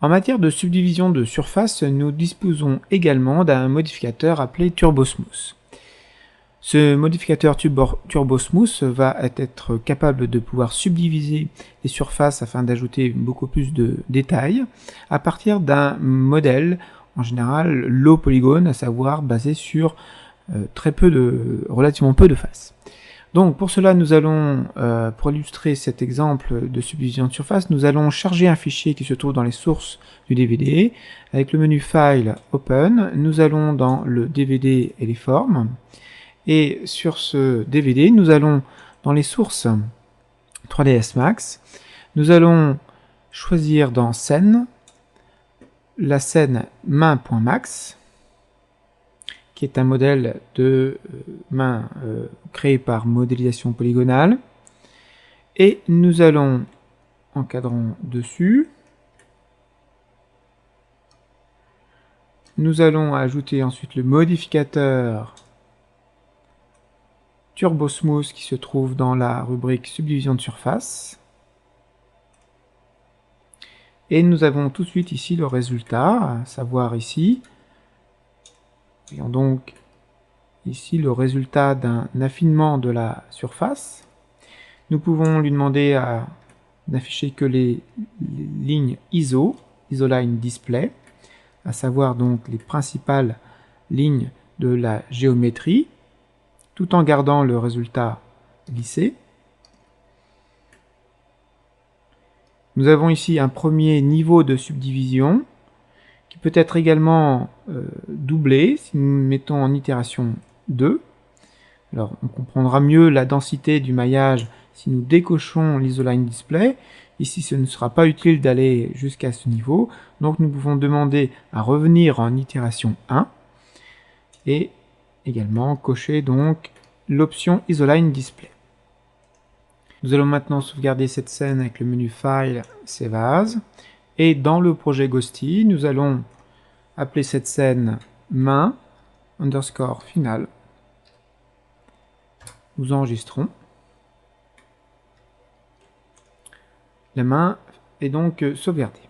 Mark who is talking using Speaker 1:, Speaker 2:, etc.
Speaker 1: En matière de subdivision de surface, nous disposons également d'un modificateur appelé TurboSmooth. Ce modificateur TurboSmooth va être capable de pouvoir subdiviser les surfaces afin d'ajouter beaucoup plus de détails à partir d'un modèle, en général low polygone, à savoir basé sur relativement peu de faces. Donc pour cela, nous allons, pour illustrer cet exemple de subdivision de surface, nous allons charger un fichier qui se trouve dans les sources du DVD. Avec le menu File, Open, nous allons dans le DVD et les formes. Et sur ce DVD, nous allons dans les sources 3ds Max, nous allons choisir dans Scène, la scène main.max, qui est un modèle de main créé par modélisation polygonale. Et nous allons, encadrant dessus, nous allons ajouter ensuite le modificateur TurboSmooth qui se trouve dans la rubrique subdivision de surface. Et nous avons tout de suite ici le résultat, à savoir ici. Voyons donc ici le résultat d'un affinement de la surface. Nous pouvons lui demander d'afficher que les lignes Isoline Display, à savoir donc les principales lignes de la géométrie, tout en gardant le résultat lissé. Nous avons ici un premier niveau de subdivision qui peut être également doublé si nous mettons en itération 2. Alors on comprendra mieux la densité du maillage si nous décochons l'Isoline Display. Ici ce ne sera pas utile d'aller jusqu'à ce niveau, donc nous pouvons demander à revenir en itération 1 et également cocher donc l'option Isoline Display. Nous allons maintenant sauvegarder cette scène avec le menu File, Save As. Et dans le projet Ghosty, nous allons appeler cette scène main _ final. Nous enregistrons. La main est donc sauvegardée.